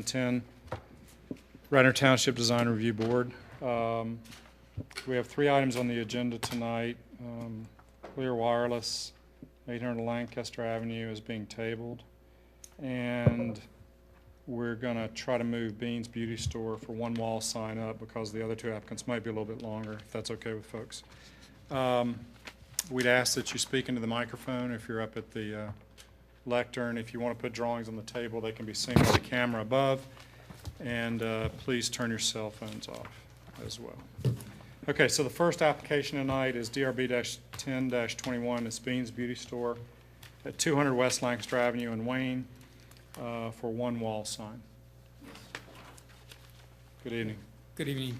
10, Radnor Township Design Review Board. We have 3 items on the agenda tonight. Clear Wireless, 800 Lancaster Avenue is being tabled. And we're going to try to move Bean's Beauty Store for one wall sign up because the other 2 applicants might be a little bit longer, if that's okay with folks. We'd ask that you speak into the microphone if you're up at the lectern. If you want to put drawings on the table, they can be seen by the camera above. And please turn your cell phones off as well. Okay, so the first application tonight is DRB-10-21. It's Bean's Beauty Store at 200 West Lancaster Avenue in Wayne for one wall sign. Good evening. Good evening.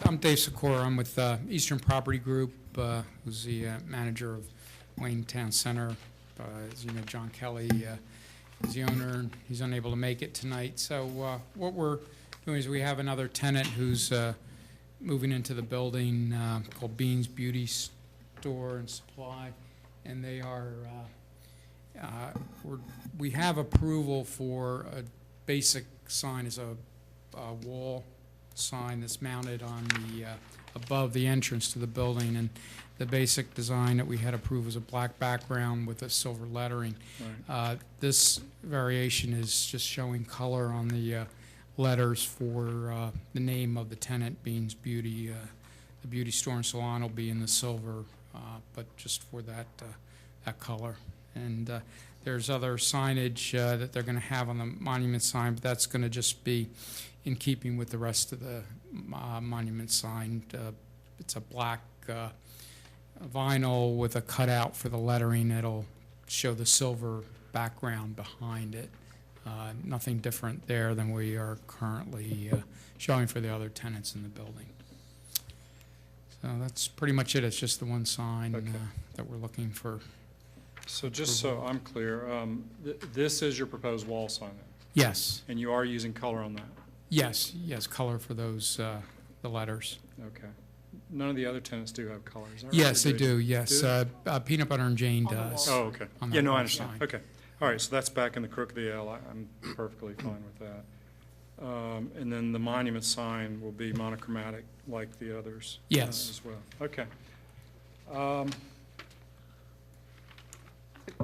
I'm Dave Sikora. I'm with Eastern Property Group, who's the manager of Wayne Town Center. As you know, John Kelly is the owner, and he's unable to make it tonight. So what we're doing is we have another tenant who's moving into the building called Bean's Beauty Store and Supply, and they are we have approval for a basic sign as a wall sign that's mounted on the above the entrance to the building, and the basic design that we had approved was a black background with a silver lettering. Right. This variation is just showing color on the letters for the name of the tenant, Bean's Beauty. The beauty store and salon will be in the silver, but just for that that color. And there's other signage that they're going to have on the monument sign, but that's going to just be in keeping with the rest of the monument sign. It's a black vinyl with a cutout for the lettering. It'll show the silver background behind it. Nothing different there than we are currently showing for the other tenants in the building. So that's pretty much it. It's just the one sign that we're looking for. So just so I'm clear, this is your proposed wall sign then? Yes. And you are using color on that? Yes, color for those, the letters. Okay. None of the other tenants do have colors, is that right? Yes, they do, yes. Peanut Butter and Jane does. Oh, okay. On Yeah, no, I that understand. sign. Okay. All right, so that's back in the crook of the L. I'm perfectly fine with that. And then the monument sign will be monochromatic like the others Yes. as well. Okay.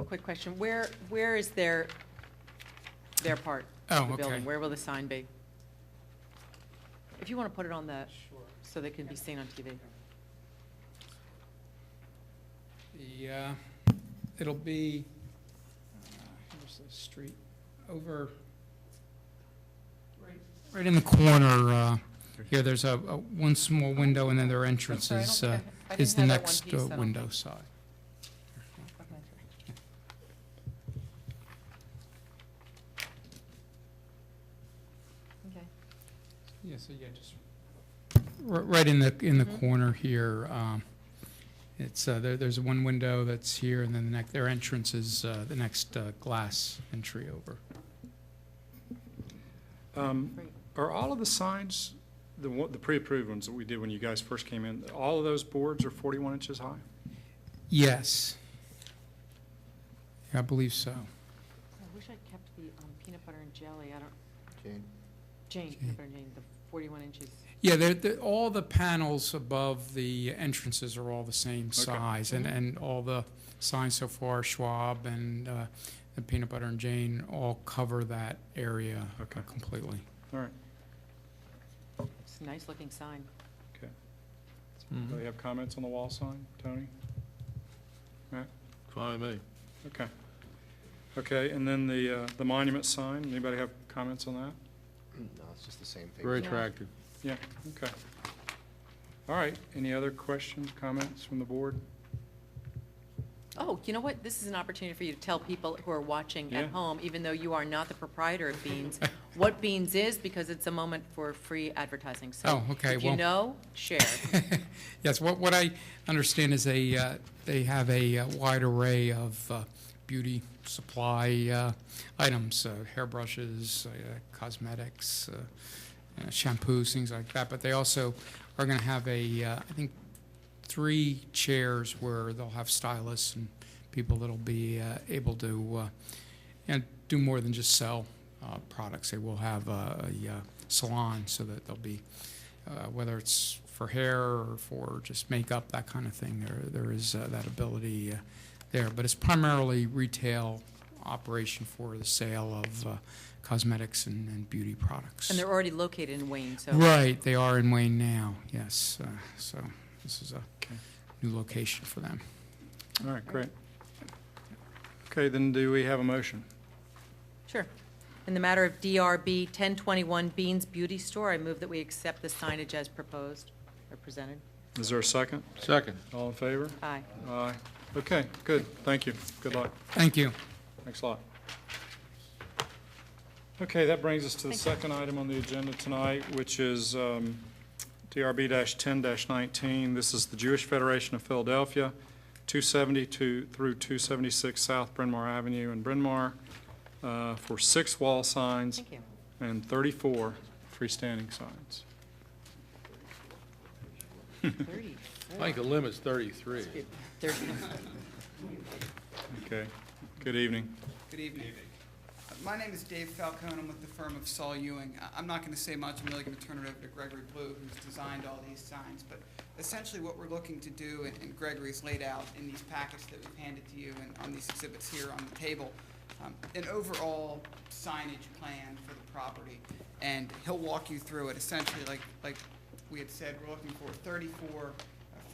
Quick question. Where is their part of the building? Where will the sign be? If you want to put it on the, so they can be seen on TV. It'll be, here's the street, over, right in the corner here. There's a one small window, and then their entrance is the next window side. Yeah, so just right in the corner here. It's there's one window that's here, and then their entrance is the next glass entry over. Are all of the signs, the pre-approved ones that we did when you guys first came in, all of those boards are 41 inches high? Yes. Yeah, I believe so. I wish I kept the peanut butter and jelly. I don't. Jane, peanut butter and Jane, the 41 inches. Yeah, all the panels above the entrances are all the same size, and all the signs so far, Schwab and the Peanut Butter and Jane, all cover that area completely. All right. It's a nice-looking sign. Okay. Do you have comments on the wall sign, Tony? Matt? Fine with me. Okay. Okay, and then the monument sign, anybody have comments on that? No, it's just the same thing. Very attractive. Yeah, okay. All right, any other questions, comments from the board? Oh, you know what? This is an opportunity for you to tell people who are watching at home, even though you are not the proprietor of Beans, what Beans is, because it's a moment for free advertising. So if you know, share. Yes, what I understand is they have a wide array of beauty supply items, hairbrushes, cosmetics, shampoos, things like that. But they also are going to have I think 3 chairs where they'll have stylists and people that'll be able to do more than just sell products. They will have a salon, so that they'll be, whether it's for hair or for just makeup, that kind of thing, there is that ability there. But it's primarily retail operation for the sale of cosmetics and beauty products. And they're already located in Wayne, so. Right, they are in Wayne now, yes. So this is a new location for them. All right, great. Okay, then do we have a motion? Sure. In the matter of DRB 1021 Beans Beauty Store, I move that we accept the signage as proposed or presented. Is there a second? Second. All in favor? Aye. Aye. Okay, good. Thank you. Good luck. Thank you. Thanks a lot. Okay, that brings us to the second item on the agenda tonight, which is DRB-10-19. This is the Jewish Federation of Philadelphia, 272 through 276 South Bryn Mawr Avenue in Bryn Mawr, for 6 wall signs Thank you. and 34 freestanding signs. 30. I think the limit's 33. 30. Okay, good evening. Good evening. My name is Dave Falcone. I'm with the firm of Saul Ewing. I'm not going to say much. I'm really going to turn it over to Gregory Blue, who's designed all these signs. But essentially what we're looking to do, and Gregory's laid out in these packets that we've handed to you and on these exhibits here on the table, an overall signage plan for the property. And he'll walk you through it. Essentially, like we had said, we're looking for 34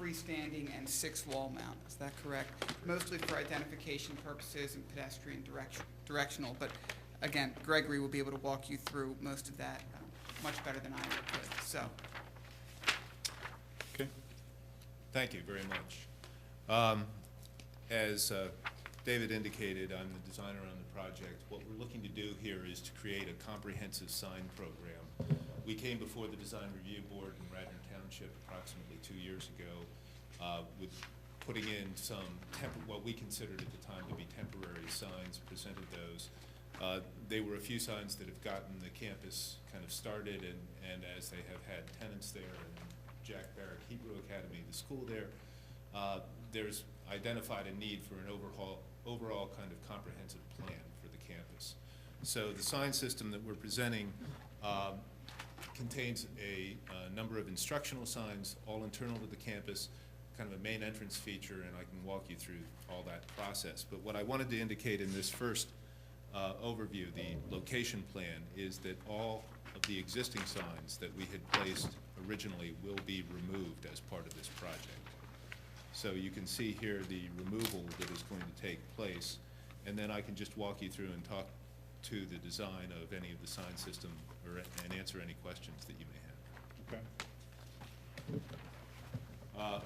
freestanding and 6 wall mount. Is that correct? Mostly for identification purposes and pedestrian directional. But again, Gregory will be able to walk you through most of that much better than I could. So, Okay. Thank you very much. As David indicated, I'm the designer on the project. What we're looking to do here is to create a comprehensive sign program. We came before the Design Review Board in Radnor Township approximately 2 years ago with putting in some what we considered at the time to be temporary signs, presented those. They were a few signs that have gotten the campus kind of started, and as they have had tenants there, and Jack Barrack Hebrew Academy, the school there, there's identified a need for an overall kind of comprehensive plan for the campus. So the sign system that we're presenting contains a number of instructional signs, all internal to the campus, kind of a main entrance feature, and I can walk you through all that process. But what I wanted to indicate in this first overview, the location plan, is that all of the existing signs that we had placed originally will be removed as part of this project. So you can see here the removal that is going to take place, and then I can just walk you through and talk to the design of any of the sign system and answer any questions that you may have. Okay.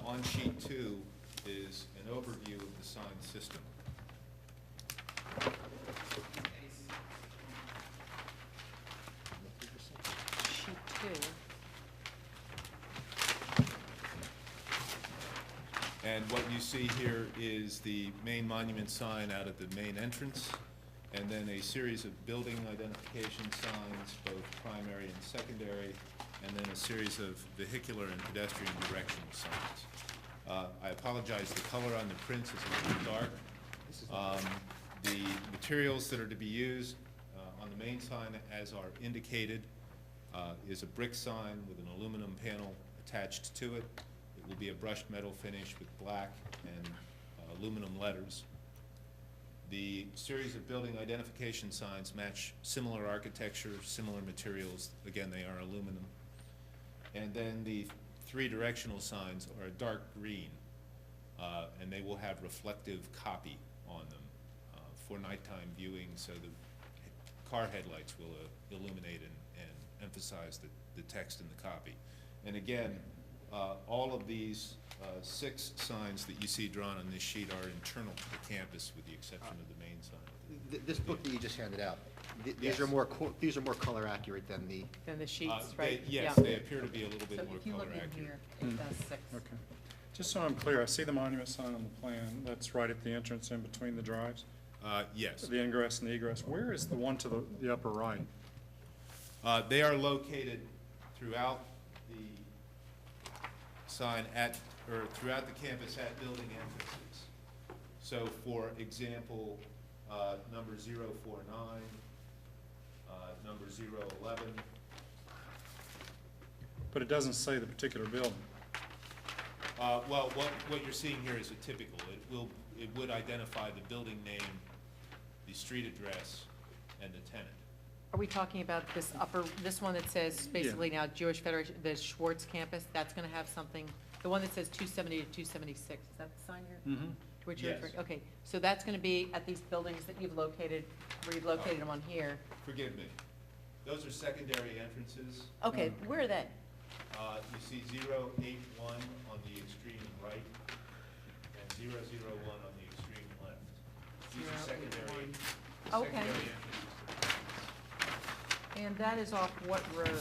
On sheet 2 is an overview of the sign system. Sheet 2. And what you see here is the main monument sign out of the main entrance, and then a series of building identification signs, both primary and secondary, and then a series of vehicular and pedestrian directional signs. I apologize, the color on the prints is a little dark. The materials that are to be used on the main sign, as are indicated, is a brick sign with an aluminum panel attached to it. It will be a brushed metal finish with black and aluminum letters. The series of building identification signs match similar architecture, similar materials. Again, they are aluminum. And then the 3 directional signs are a dark green, and they will have reflective copy on them for nighttime viewing, so the car headlights will illuminate and emphasize the text in the copy. And again, all of these 6 signs that you see drawn on this sheet are internal to the campus, with the exception of the main sign. This book that you just handed out, these Yes. are more color accurate than the. Then the sheets, right? Yes, Yeah. they appear to be a little bit So more if you color look in accurate. here, it does 6. Okay. Just so I'm clear, I see the monument sign on the plan. That's right at the entrance in between the drives, Yes. the ingress and the egress. Where is the one to the upper right? They are located throughout the sign throughout the campus at building entrances. So for example, number 049, number 011. But it doesn't say the particular building. Well, what you're seeing here is a typical. It would identify the building name, the street address, and the tenant. Are we talking about this one that says basically now Jewish Federation, the Schwartz campus, that's gonna have something, the one that says 270 to 276, is that the sign here? Mm-hmm. To which you're Yes. referring? Okay, so that's gonna be at these buildings that you've located, where you've located them on here. Forgive me. Those are secondary entrances. Okay, where are they? You see 081 on the extreme right and 001 on the extreme left. These are secondary, 081. Okay. secondary entrances. And that is off what road?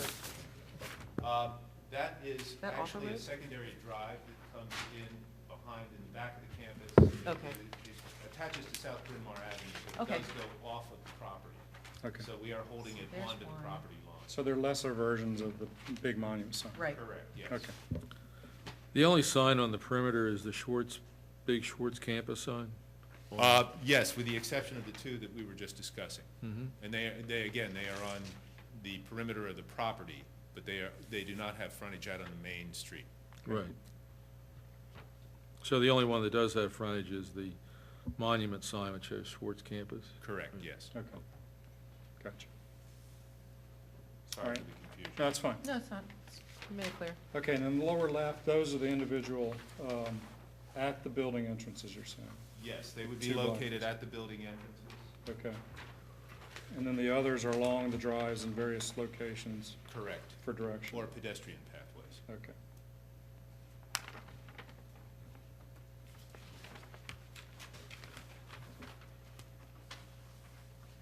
That is That Offer actually a Road? secondary drive that comes in behind in the back of the campus. Okay. It attaches to South Bryn Mawr Avenue, but Okay. it does go off of the property. Okay. So we are holding it There's onto the one. property line. So they're lesser versions of the big monument sign? Right. Correct, yes. Okay. The only sign on the perimeter is the big Schwartz campus sign? Yes, with the exception of the two that we were just discussing. Mm-hmm. And they are on the perimeter of the property, but they do not have frontage out on the main street. Right. So the only one that does have frontage is the monument sign, which shows Schwartz campus? Correct, yes. Okay. Gotcha. Sorry Alright. for the confusion. No, that's fine. No, it's not. You made it clear. Okay, and then the lower left, those are the individual, at the building entrances you're saying? Yes, they would be Two located blocks. at the building entrances. Okay. And then the others are along the drives in various locations Correct. for direction? Or pedestrian pathways. Okay.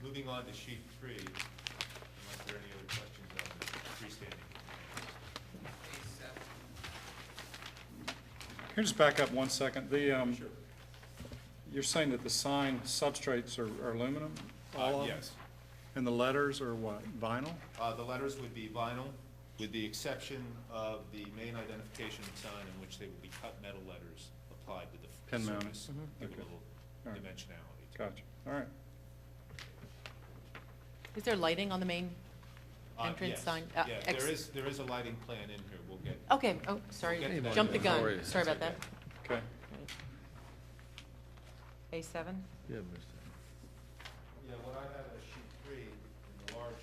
Moving on to sheet 3, unless there are any other questions on the freestanding. Can you just back up 1 second? You're saying that the sign substrates are aluminum? All of them? Yes. And the letters are what, vinyl? The letters would be vinyl, with the exception of the main identification sign in which they would be cut metal letters applied to the Pin mounted. surface. Give a Okay. little All right. dimensionality. Gotcha, all right. Is there lighting on the main entrance Yes. sign? Yeah, there is a lighting plan in here, we'll get. Okay, oh, sorry, We'll get to that. jumped the How are gun. you? Sorry about that. Okay. A7? Yeah, Mr. Yeah, what I have as sheet 3 in the large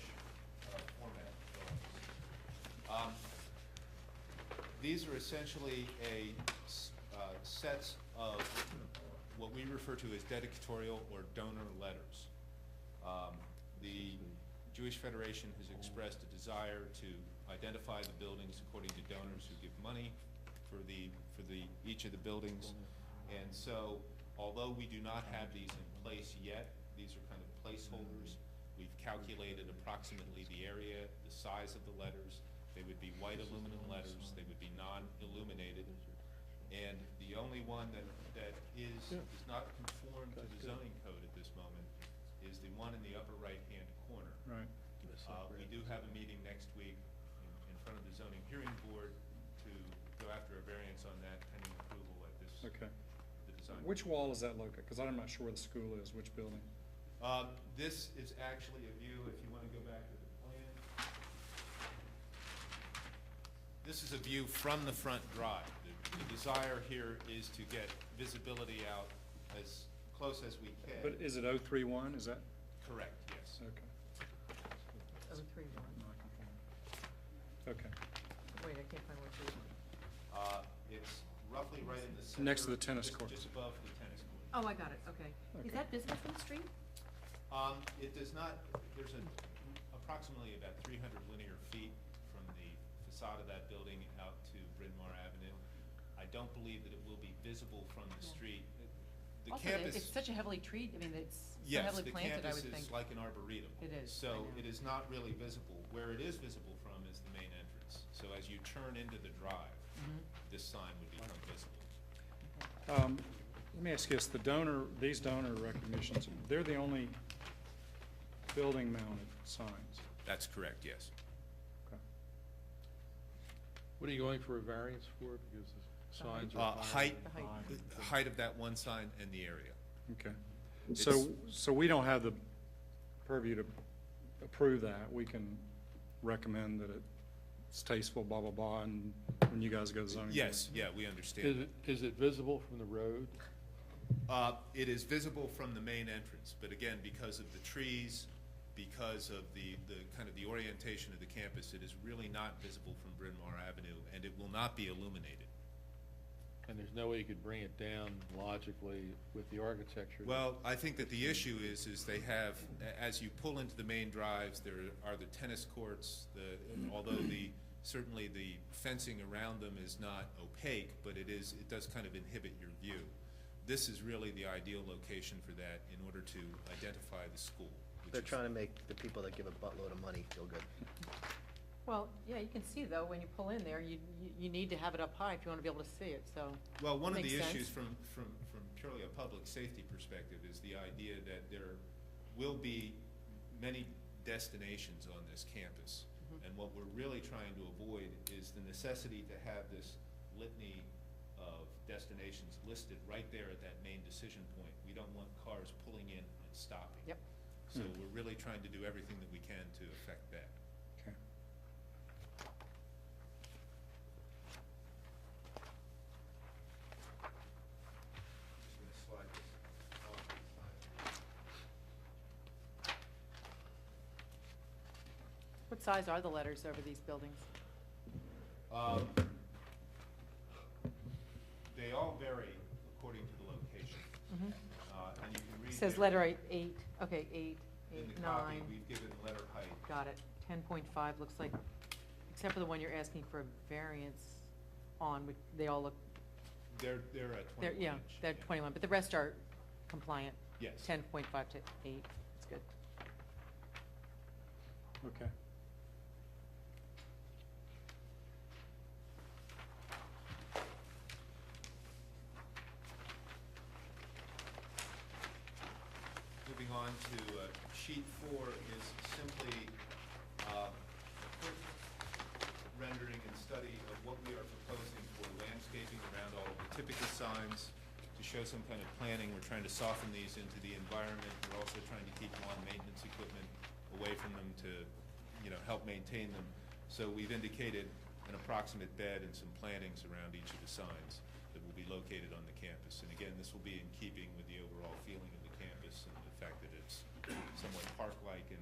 format. These are essentially sets of what we refer to as dedicatorial or donor letters. The Jewish Federation has expressed a desire to identify the buildings according to donors who give money for each of the buildings. And so, although we do not have these in place yet, these are kind of placeholders. We've calculated approximately the area, the size of the letters. They would be white aluminum letters. They would be non-illuminated. And the only one that does not conform to the zoning code at this moment is the one in the upper right-hand corner. Right. We do have a meeting next week in front of the zoning hearing board to go after a variance on that pending approval at this, Okay. the design. Which wall is that located? Because I'm not sure where the school is, which building? This is actually a view, if you want to go back to the plan. This is a view from the front drive. The desire here is to get visibility out as close as we can. But is it 031, is that? Correct, yes. Okay. 031. Okay. Wait, I can't find what you It's roughly right in the center. Next to the tennis just- courts. Just above the tennis court. Oh, I got it, okay. Okay. Is that visible from the street? It does not, there's approximately about 300 linear feet from the facade of that building out to Bryn Mawr Avenue. I don't believe that it will be visible from the street. The Also, campus. it's such a heavily treated, I mean, it's so Yes, heavily the planted, I campus would think. is like an arboretum. It is, I So know. it is not really visible. Where it is visible from is the main entrance. So as you turn into the drive, Mhm. this sign would become visible. Let me ask you this, these donor recognitions, they're the only building mounted signs? That's correct, yes. Okay. What are you going for a variance for? Because the signs are higher. Height, The height. the height of that one sign and the area. Okay. So we don't have the purview to approve that, we can recommend that it's tasteful, blah, blah, blah, and when you guys go to zoning board. Yes, yeah, we understand. Is it visible from the road? It is visible from the main entrance, but again, because of the trees, because of the kind of the orientation of the campus, it is really not visible from Bryn Mawr Avenue, and it will not be illuminated. And there's no way you could bring it down logically with the architecture? Well, I think that the issue is they have, as you pull into the main drives, there are the tennis courts, although certainly the fencing around them is not opaque, but it does kind of inhibit your view. This is really the ideal location for that in order to identify the school. They're trying to make the people that give a buttload of money feel good. Well, yeah, you can see though, when you pull in there, you need to have it up high if you want to be able to see it, so. Well, one of the Makes sense. issues from purely a public safety perspective is the idea that there will be many destinations on this campus. And what we're really trying to avoid is the necessity to have this litany of destinations listed right there at that main decision point. We don't want cars pulling in and stopping. Yep. So we're really trying to do everything that we can to affect that. Okay. Just gonna slide this off to the side. What size are the letters over these buildings? They all vary according to the location. And you can read. It says there letter eight, okay, eight, In the copy, 9, we've given letter height. got it. 10.5 looks like, except for the one you're asking for a variance on, they all look, They're at 21 yeah, inch. they're 21, but the rest are compliant. Yes. 10.5 to 8, that's good. Okay. Moving on to sheet 4 is simply a quick rendering and study of what we are proposing for landscaping around all of the typical signs. To show some kind of planning, we're trying to soften these into the environment. We're also trying to keep lawn maintenance equipment away from them to, help maintain them. So we've indicated an approximate bed and some plantings around each of the signs that will be located on the campus. And again, this will be in keeping with the overall feeling of the campus and the fact that it's somewhat park-like and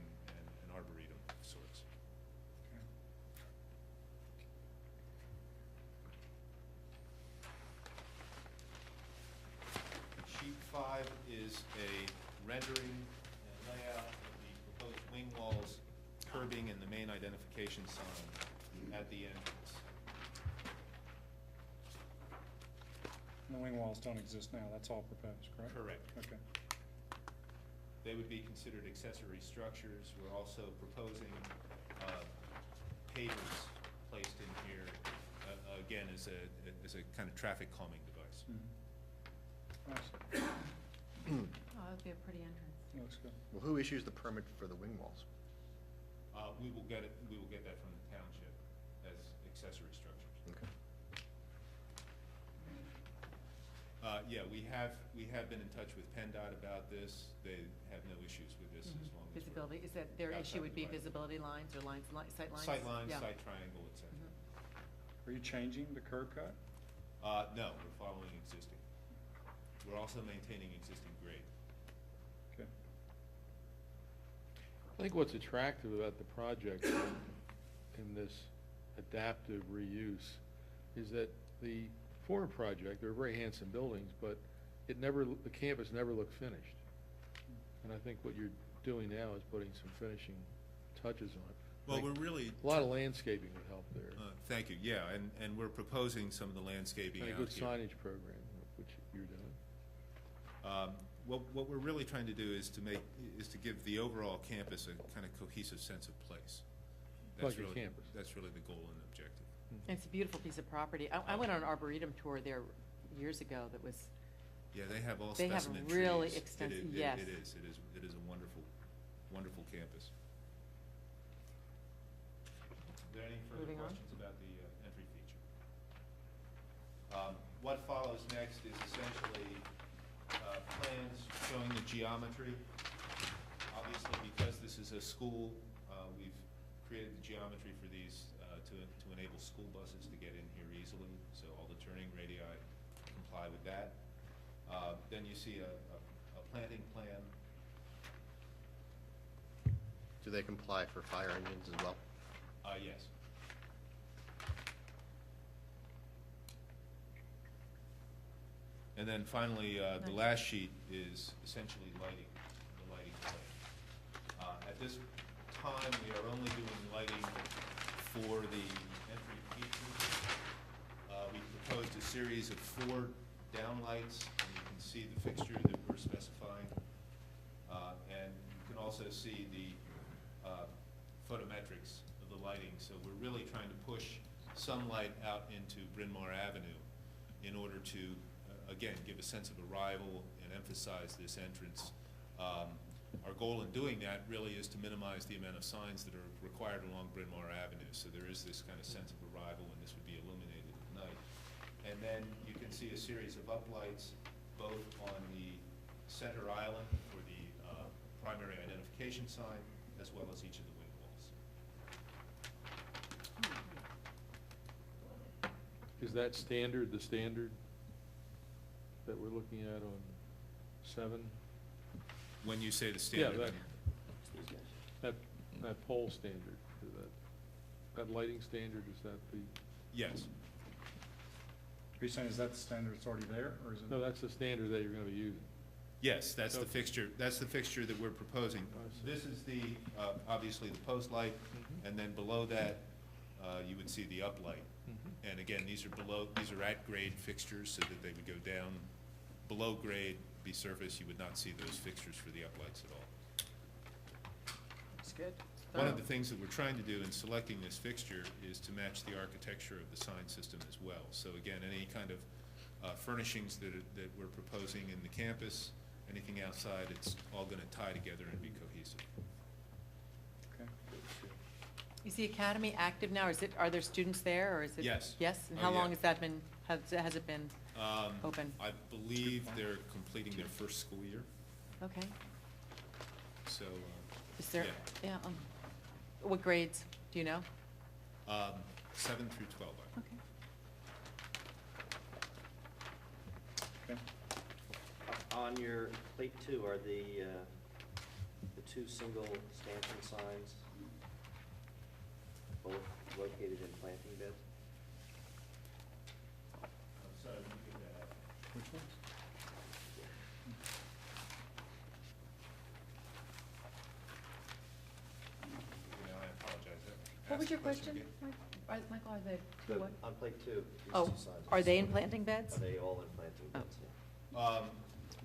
arboretum of sorts. Sheet 5 is a rendering and layout of the proposed wing walls, curbing, and the main identification sign at the entrance. The wing walls don't exist now, that's all proposed, correct? Correct. Okay. They would be considered accessory structures. We're also proposing pavers placed in here, again, as a kind of traffic calming device. Nice. Oh, that'd be a pretty entrance. Looks good. Well, who issues the permit for the wing walls? We will get that from the township as accessory structures. Okay. Yeah, we have been in touch with PennDOT about this. They have no issues with this as long as we're. Visibility, is that their outside issue would be the right. visibility lines or lines, sight lines? Sight lines, Yeah. sight triangle, et cetera. Are you changing the curb cut? No, we're following existing. We're also maintaining existing grade. Okay. I think what's attractive about the project in this adaptive reuse is that the former project, they're very handsome buildings, but the campus never looked finished. And I think what you're doing now is putting some finishing touches on it. Well, I think we're really. A lot of landscaping would help there. Thank you, yeah, and we're proposing some of the landscaping And out a good here. signage program, which you're doing. What we're really trying to do is to give the overall campus a kind of cohesive sense of place. That's Like a really- campus. That's really the goal and objective. And it's a beautiful piece of property. I went on an arboretum tour there years ago that was, Yeah, they have all They have specimen trees. really It extensive- is- yes. It is a wonderful, wonderful campus. Are there any further Moving on. questions about the entry feature? What follows next is essentially plans showing the geometry. Obviously, because this is a school, created the geometry for these to enable school buses to get in here easily, so all the turning radii comply with that. Then you see a planting plan. Do they comply for fire engines as well? Yes. And then finally, the last sheet is essentially lighting, the lighting plan. At this time, we are only doing lighting for the entry features. We proposed a series of 4 downlights, and you can see the fixture that we're specifying. And you can also see the photometrics of the lighting. So we're really trying to push some light out into Bryn Mawr Avenue in order to, again, give a sense of arrival and emphasize this entrance. Our goal in doing that really is to minimize the amount of signs that are required along Bryn Mawr Avenue. So there is this kind of sense of arrival, and this would be illuminated at night. And then you can see a series of uplights, both on the center island for the primary identification sign, as well as each of the wing walls. Is that standard, the standard that we're looking at on 7? When you say the Yeah, standard, that pole standard, is that lighting standard, is that the, yes. Are you saying, is that the standard that's already there, or is it? no, that's the standard that you're gonna be using. Yes, that's the Okay. fixture, that we're proposing. I see. This is the, obviously the post light, and then below that, you would see the uplight. Mhm. And again, these are at grade fixtures, so that they would go down below grade, be surface, you would not see those fixtures for the uplights at all. It's good. One of the things that we're trying to do in selecting this fixture is to match the architecture of the sign system as well. So again, any kind of furnishings that we're proposing in the campus, anything outside, it's all gonna tie together and be cohesive. Okay. Is the academy active now, or are there students there, or is it? Yes. Yes, and Oh, how yeah. long has that been, has it been open? I believe they're completing their first school year, Okay. so, Is there, Yeah. yeah, what grades, do you know? 7 through 12. Okay. Okay. On your plate 2, are the 2 single stanchion signs both located in planting beds? I'm sorry, let me get that out. Which ones? I apologize. What was Ask your the question, again. Michael, are they, The- what? On plate 2, these Oh, 2 signs. are they in planting beds? Are they all in planting Oh. beds? Yeah.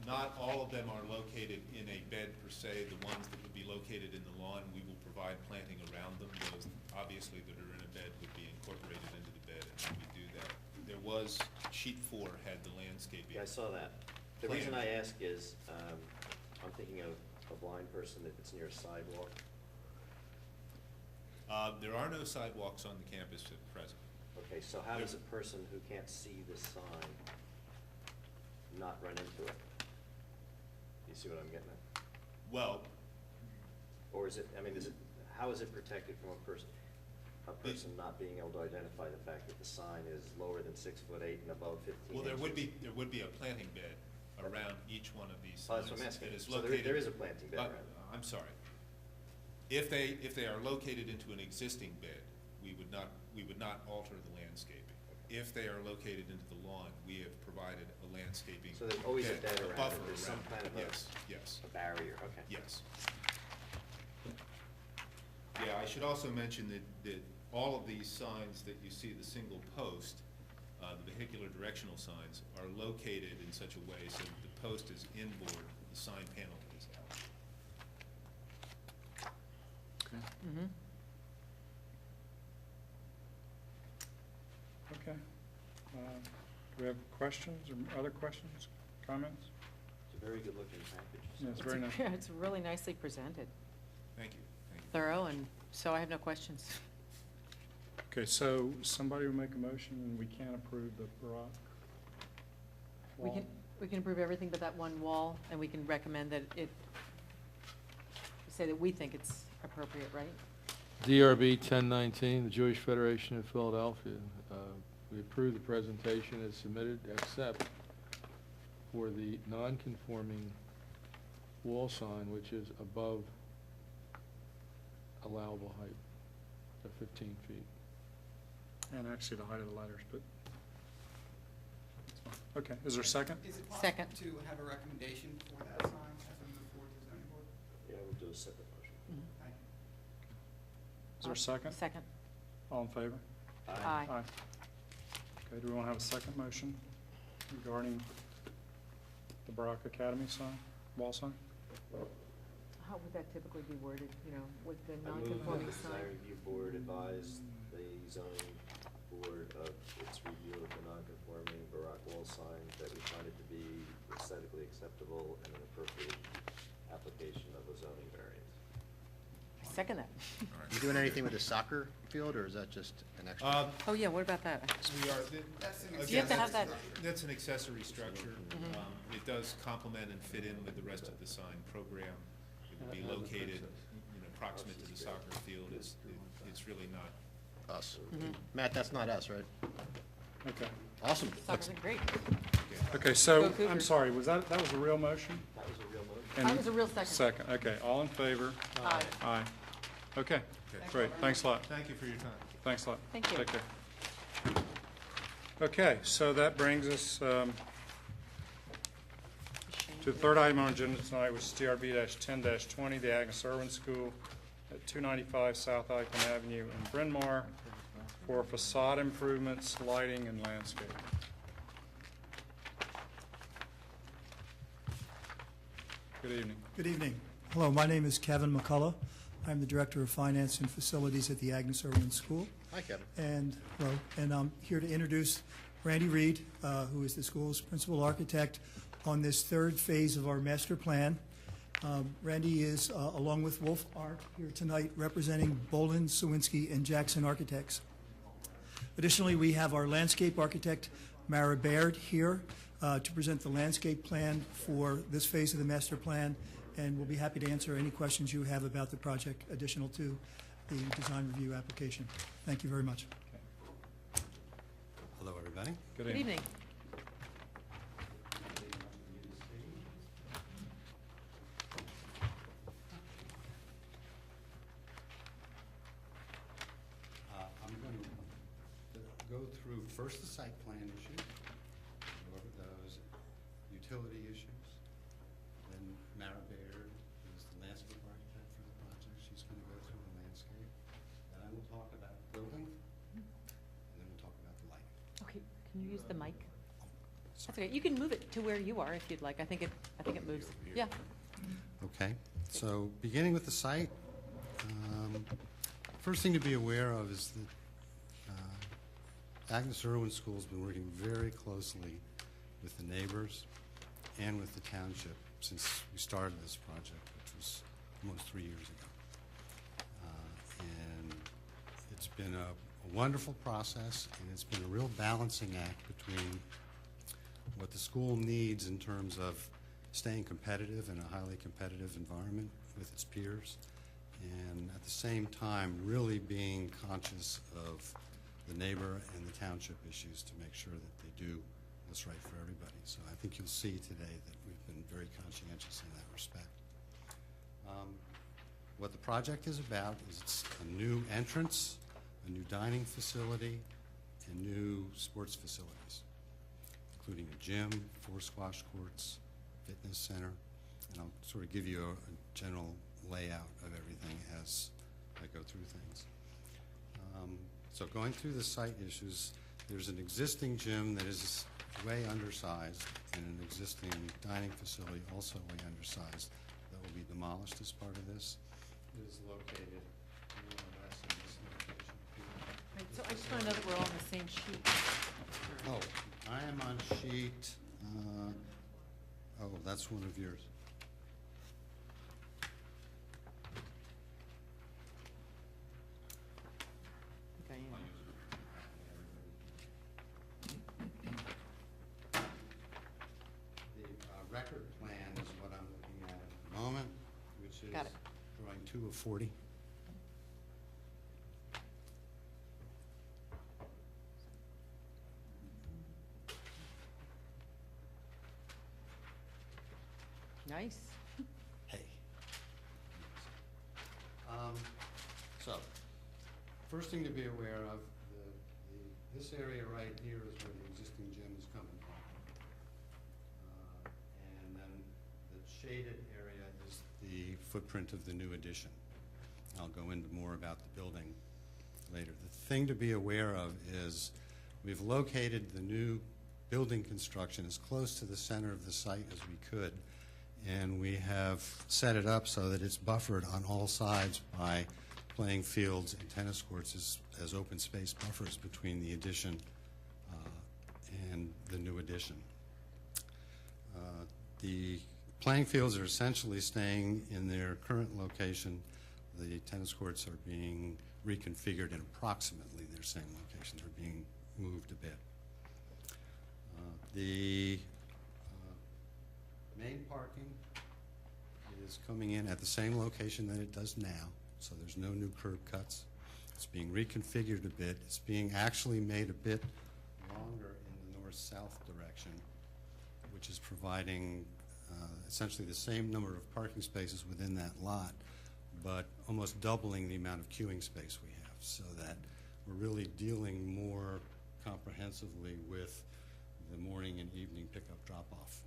Not all of them are located in a bed per se. The ones that would be located in the lawn, we will provide planting around them. Those, obviously, that are in a bed would be incorporated into the bed, and we do that. There was, sheet 4 had the landscaping. Yeah, I saw that. The Plan. reason I ask is, I'm thinking of a blind person if it's near a sidewalk. There are no sidewalks on the campus at present. Okay, so how does a person who can't see this sign not run into it? You see what I'm getting at? Well, Or is it, I mean, how is it protected from a person not being able to identify the fact that the sign is lower than 6'8" and above 15 well, there would inches? be a planting bed around each one of these Oh, signs. that's what I'm asking. That is So located. there is a planting bed around it. I'm sorry. If they are located into an existing bed, we would not alter the landscaping. If they are located into the lawn, we have provided a landscaping. So there's always a bed around it. buffer There's some around kind it. of a- Yes, A barrier, okay. yes. Yeah, I should also mention that all of these signs that you see, the single post, the vehicular directional signs, are located in such a way so that the post is inboard, the sign panel is out. Okay. Mm-hmm. Okay. Do we have questions or other questions, comments? It's a very good looking package. Yeah, it's very nice. It's really nicely presented, Thank you, thank you. thorough, and so I have no questions. Okay, so somebody will make a motion and we can't approve the Baroque We wall? can approve everything but that one wall, and we can recommend that it, say that we think it's appropriate, right? DRB 1019, the Jewish Federation of Philadelphia. We approve the presentation as submitted, except for the non-conforming wall sign, which is above allowable height of 15 feet. And actually the height of the letters, but. that's fine. Okay, is there a second? Is it Second. possible to have a recommendation for that sign as we move forward to zoning board? Yeah, we'll do a separate motion. Thank you. Is there a second? Second. All in favor? Aye. Okay, do we want to have a second motion regarding the Barack Academy sign, wall sign? How would that typically be worded, you know, with the I move that non-conforming the sign? design review board advise the zoning board of its review of the non-conforming Baroque wall sign, that we find it to be aesthetically acceptable and an appropriate application of a zoning variance. Second that. You doing anything with the soccer field, or is that just an extra? Oh, yeah, what about that? We are, That's an Do you have to have that? that's an accessory structure. It does complement and fit in with the rest of the sign program. It would be located, proximate to the soccer field. It's really not. Us. Matt, that's not us, right? Okay. Awesome. Soccer's great. Okay, so, Go Cougars. I'm sorry, that was a real motion? That was a real motion. And That was a real second. Second, okay, all in favor? Aye. Aye. Okay, great, thanks a lot. Thank you for your time. Thanks a lot. Thank you. Take care. Okay, so that brings us to the third item on agenda tonight, which is DRB-10-20, the Agnes Irwin School at 295 South Eichmann Avenue in Bryn Mawr for facade improvements, lighting, and landscaping. Good evening. Good evening. Hello, my name is Kevin McCullough. I'm the Director of Finance and Facilities at the Agnes Irwin School. Hi, Kevin. And I'm here to introduce Randy Reed, who is the school's principal architect on this third phase of our master plan. Randy is, along with Wolf Art, here tonight representing Bolin, Sawinski, and Jackson Architects. Additionally, we have our landscape architect, Mara Baird, here to present the landscape plan for this phase of the master plan, and we'll be happy to answer any questions you have about the project additional to the design review application. Thank you very much. Hello, everybody. Good Good evening. I'm going to go through first the site plan issues, go over those, utility issues, then Mara Baird, who's the landscape architect for the project, she's going to go through the landscape. Then I will talk about building, and then we'll talk about the lighting. Okay, can you use the mic? That's okay. You can move it to where you are if you'd like. I think it moves. Yeah. Okay, so beginning with the site, first thing to be aware of is that Agnes Irwin School's been working very closely with the neighbors and with the township since we started this project, which was almost 3 years ago. And it's been a wonderful process, and it's been a real balancing act between what the school needs in terms of staying competitive in a highly competitive environment with its peers, and at the same time really being conscious of the neighbor and the township issues to make sure that they do what's right for everybody. So I think you'll see today that we've been very conscientious in that respect. What the project is about is it's a new entrance, a new dining facility, and new sports facilities, including a gym, 4 squash courts, fitness center, and I'll sort of give you a general layout of everything as I go through things. So going through the site issues, there's an existing gym that is way undersized and an existing dining facility also way undersized that will be demolished as part of this. It is located more or less in this location here. Right, so I just want to know that we're all on the same sheet. Oh, I am on sheet, oh, that's one of yours. Okay. The record plan is what I'm looking at the moment, which is Got it. drawing 2 of 40. Nice. Hey. So, first thing to be aware of, this area right here is where the existing gym is coming from. And then the shaded area is the footprint of the new addition. I'll go into more about the building later. The thing to be aware of is we've located the new building construction as close to the center of the site as we could, and we have set it up so that it's buffered on all sides by playing fields and tennis courts as open space buffers between the addition and the new addition. The playing fields are essentially staying in their current location. The tennis courts are being reconfigured in approximately their same locations, are being moved a bit. The main parking is coming in at the same location that it does now, so there's no new curb cuts. It's being reconfigured a bit. It's being actually made a bit longer in the north-south direction, which is providing essentially the same number of parking spaces within that lot, but almost doubling the amount of queuing space we have, so that we're really dealing more comprehensively with the morning and evening pickup drop-off.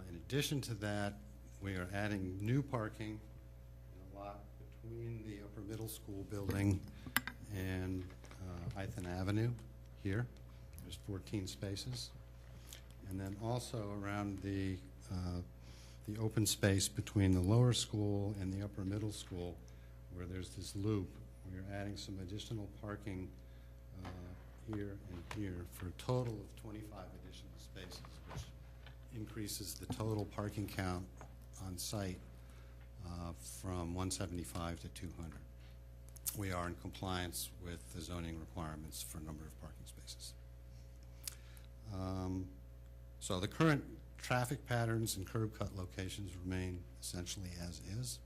In addition to that, we are adding new parking in a lot between the upper middle school building and Ithan Avenue here. There's 14 spaces. And then also around the open space between the lower school and the upper middle school, where there's this loop, we're adding some additional parking here and here for a total of 25 additional spaces, which increases the total parking count on site from 175 to 200. We are in compliance with the zoning requirements for number of parking spaces. So the current traffic patterns and curb cut locations remain essentially as is.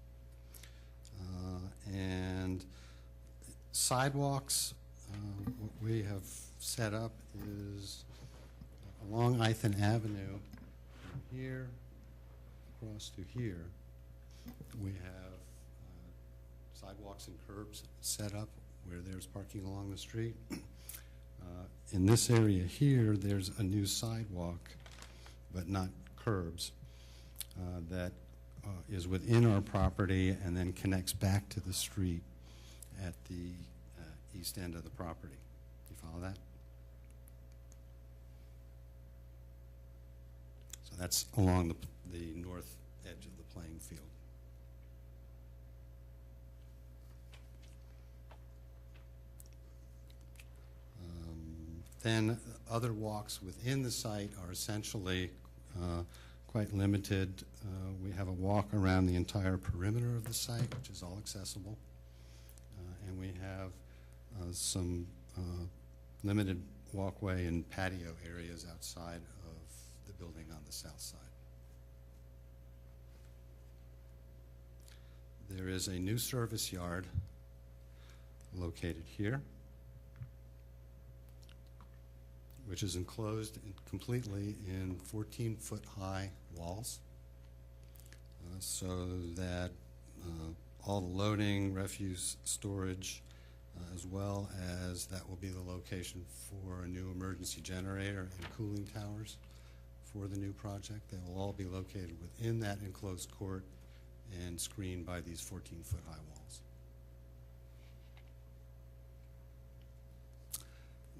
And sidewalks, what we have set up is along Ithan Avenue from here across to here. We have sidewalks and curbs set up where there's parking along the street. In this area here, there's a new sidewalk, but not curbs, that is within our property and then connects back to the street at the east end of the property. You follow that? So that's along the north edge of the playing field. Then other walks within the site are essentially quite limited. We have a walk around the entire perimeter of the site, which is all accessible. And we have some limited walkway and patio areas outside of the building on the south side. There is a new service yard located here, which is enclosed completely in 14-foot high walls, so that all the loading, refuse storage, as well as that will be the location for a new emergency generator and cooling towers for the new project. They will all be located within that enclosed court and screened by these 14-foot high walls.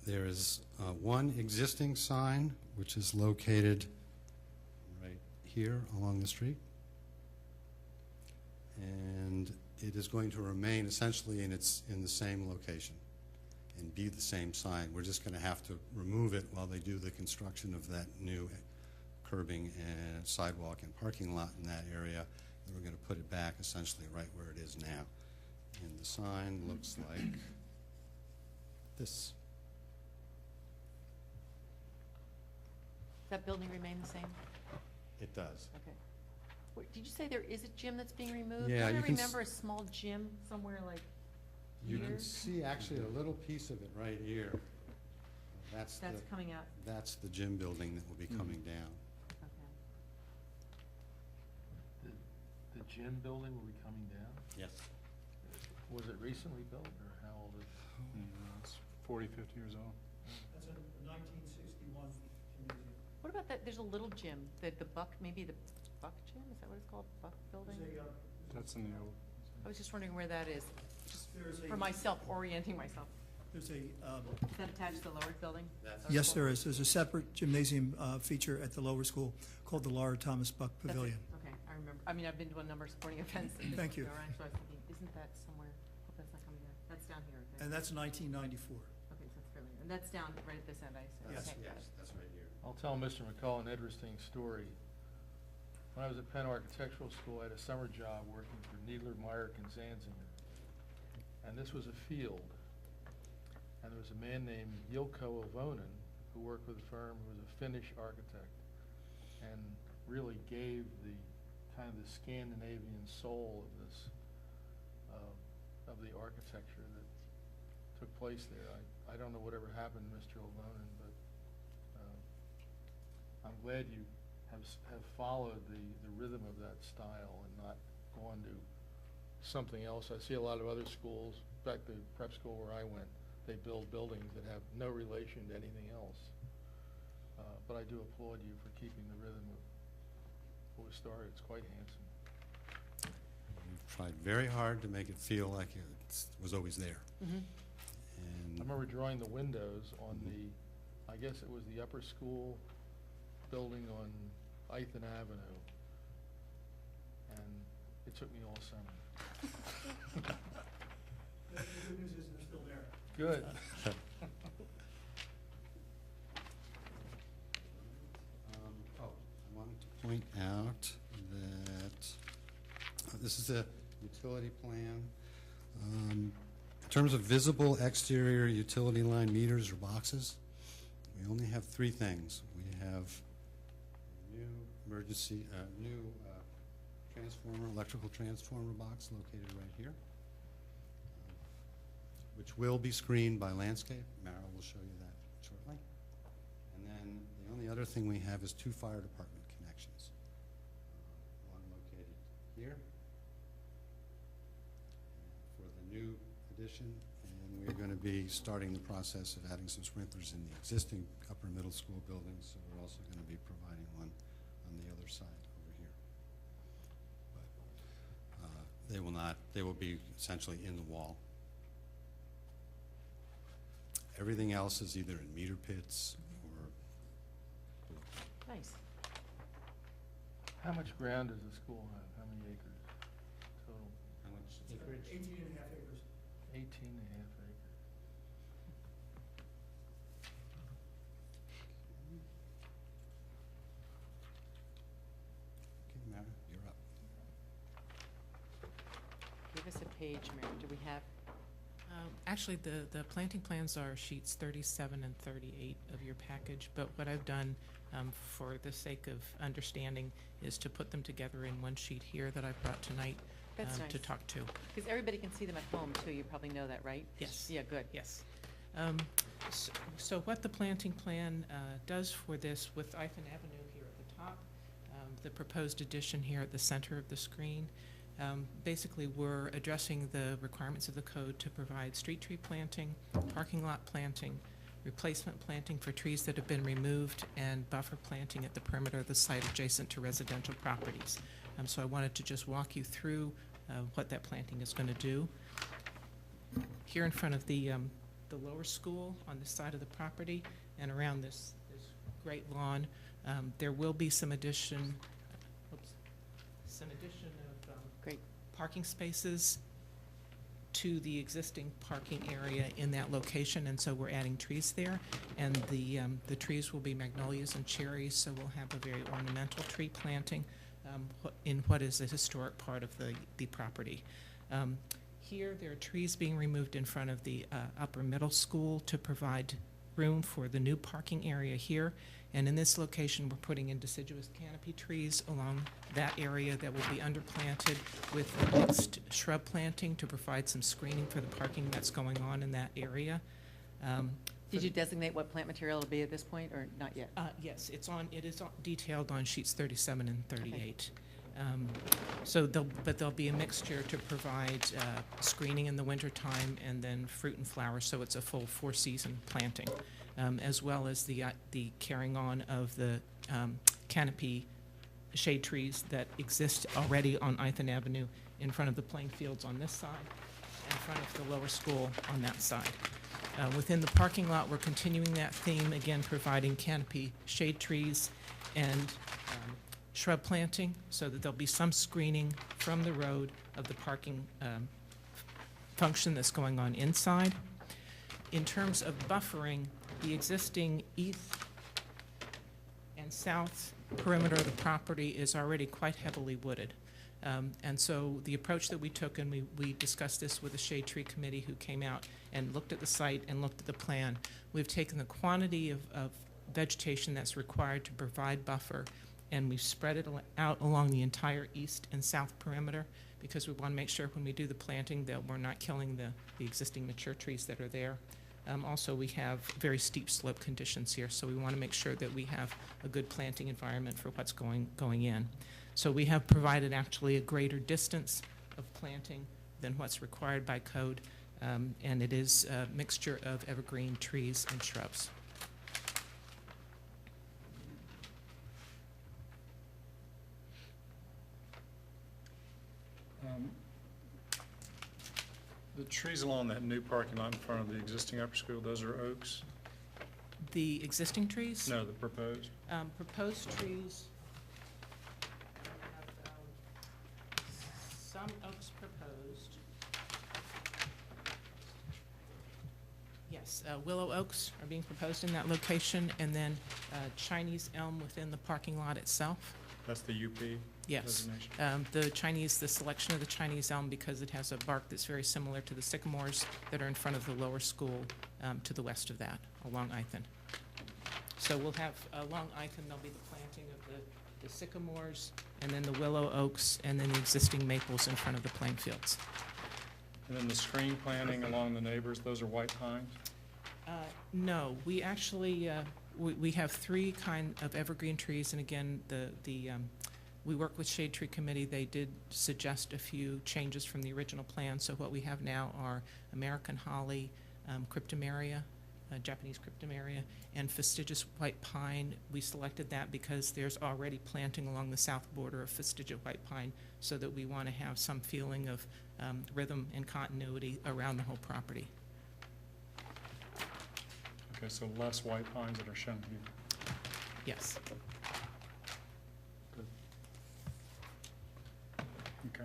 There is one existing sign which is located right here along the street, and it is going to remain essentially in the same location and be the same sign. We're just going to have to remove it while they do the construction of that new curbing and sidewalk and parking lot in that area. And we're going to put it back essentially right where it is now. And the sign looks like this. Does that building remain the same? It does. Okay. Wait, did you say there is a gym that's being removed? Yeah, Don't you I can remember a small gym somewhere like You here? can see actually a little piece of it right here. That's coming out, That's the gym building that will be coming down. okay. the gym building will be coming down? Yes. Was it recently built, or how old is it? It's 40, 50 years old. That's a 1961 gymnasium. What about that, there's a little gym, the Buck, maybe the Buck Gym, is that what it's called, Buck Building? That's in the old. I was just wondering where that is, There's a- for myself, orienting myself. There's a, Is that attached to the lower building? yes, there is. There's a separate gymnasium feature at the lower school called the Laura Thomas Buck That's it. Pavilion. Okay, I remember, I mean, I've been to a number of sporting events. Thank you. Around, so I was thinking, isn't that somewhere, hope that's not coming down, that's down here, right? And that's 1994. Okay, so that's fairly, and that's down right at this end, I assume? Yes. Okay, got it. That's right here. I'll tell Mr. McCall an interesting story. When I was at Penn Architectural School, I had a summer job working for Needler, Myrick, and Zanzinger. And this was a field. And there was a man named Yilko Ovonen who worked with a firm who was a Finnish architect and really gave the kind of the Scandinavian soul of this, of the architecture that took place there. I don't know whatever happened to Mr. Ovonen, but I'm glad you have followed the rhythm of that style and not gone to something else. I see a lot of other schools, in fact, the prep school where I went, they build buildings that have no relation to anything else. But I do applaud you for keeping the rhythm of what was started. It's quite handsome. We've tried very hard to make it feel like it was always there. Mhm. And I remember drawing the windows on the, I guess it was the upper school building on Ithan Avenue, and it took me all summer. The good news is they're still there. Good. I wanted to point out that this is a utility plan. In terms of visible exterior utility line meters or boxes, we only have three things. We have new emergency, transformer, electrical transformer box located right here, which will be screened by landscape. Mara will show you that shortly. And then the only other thing we have is two fire department connections. One located here for the new addition, and we're going to be starting the process of adding some sprinklers in the existing upper middle school buildings, so we're also going to be providing one on the other side over here. But they will not, they will be essentially in the wall. Everything else is either in meter pits or Nice. How much ground does the school have? How many acres total? how much acreage? 18 and a half acres. 18 and a half acres. Okay, Mara, you're up. Give us a page, Mary, do we have? Actually, the planting plans are sheets 37 and 38 of your package, but what I've done for the sake of understanding is to put them together in one sheet here that I've brought tonight That's to nice. talk to. Because everybody can see them at home, too, you probably know that, right? Yes. Yeah, good. Yes. So what the planting plan does for this with Ithan Avenue here at the top, the proposed addition here at the center of the screen, basically we're addressing the requirements of the code to provide street tree planting, parking lot planting, replacement planting for trees that have been removed, and buffer planting at the perimeter of the site adjacent to residential properties. So I wanted to just walk you through what that planting is going to do. Here in front of the lower school on the side of the property and around this great lawn, there will be some addition of Great. parking spaces to the existing parking area in that location, and so we're adding trees there. And the trees will be magnolias and cherries, so we'll have a very ornamental tree planting in what is a historic part of the property. Here, there are trees being removed in front of the upper middle school to provide room for the new parking area here. And in this location, we're putting in deciduous canopy trees along that area that will be underplanted with mixed shrub planting to provide some screening for the parking that's going on in that area. Did you designate what plant material it'll be at this point, or not yet? Yes, it is detailed on sheets 37 and 38. But there'll be a mixture to provide screening in the wintertime and then fruit and flowers, so it's a full four-season planting, as well as the carrying on of the canopy shade trees that exist already on Ithan Avenue in front of the playing fields on this side, in front of the lower school on that side. Within the parking lot, we're continuing that theme, again, providing canopy shade trees and shrub planting, so that there'll be some screening from the road of the parking function that's going on inside. In terms of buffering, the existing east and south perimeter of the property is already quite heavily wooded. And so the approach that we took, and we discussed this with the Shade Tree Committee who came out and looked at the site and looked at the plan, we've taken the quantity of vegetation that's required to provide buffer, and we've spread it out along the entire east and south perimeter, because we want to make sure when we do the planting that we're not killing the existing mature trees that are there. Also, we have very steep slope conditions here, so we want to make sure that we have a good planting environment for what's going in. So we have provided actually a greater distance of planting than what's required by code, and it is a mixture of evergreen trees and shrubs. The trees along that new parking lot in front of the existing upper school, those are oaks? The existing trees? No, the proposed? Proposed trees, some oaks proposed. Yes, willow oaks are being proposed in that location, and then Chinese elm within the parking lot itself. That's the UP Yes. designation? The selection of the Chinese elm, because it has a bark that's very similar to the sycamores that are in front of the lower school to the west of that, along Ithan. So we'll have, along Ithan, there'll be the planting of the sycamores, and then the willow oaks, and then the existing maples in front of the playing fields. And then the screen planting along the neighbors, those are white pines? No, we actually, we have three kind of evergreen trees, and again, we work with Shade Tree Committee. They did suggest a few changes from the original plan, so what we have now are American holly, cryptomeria, Japanese cryptomeria, and fastigious white pine. We selected that because there's already planting along the south border of fastigious white pine, so that we want to have some feeling of rhythm and continuity around the whole property. Okay, so less white pines that are shown here. Yes. Good. Okay.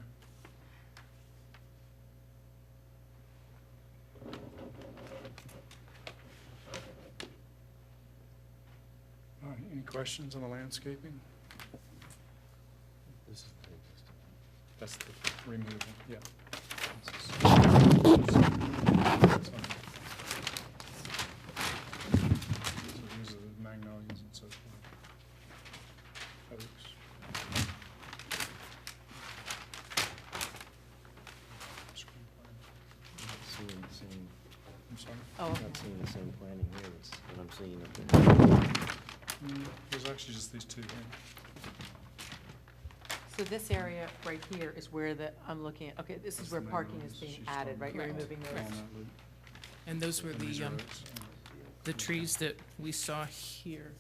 All right, any questions on the landscaping? This is the existing. That's the removal, yeah. So these are the magnolias and so forth. Oaks. Screen plan. Not seeing the same, I'm sorry? Oh, not okay. seeing the same planning here as what I'm seeing up there. There's actually just these two here. So this area right here is where I'm looking at, okay, this is where parking is being added, right? You're removing On those. that loop. And those were And these are oaks. the trees that we saw here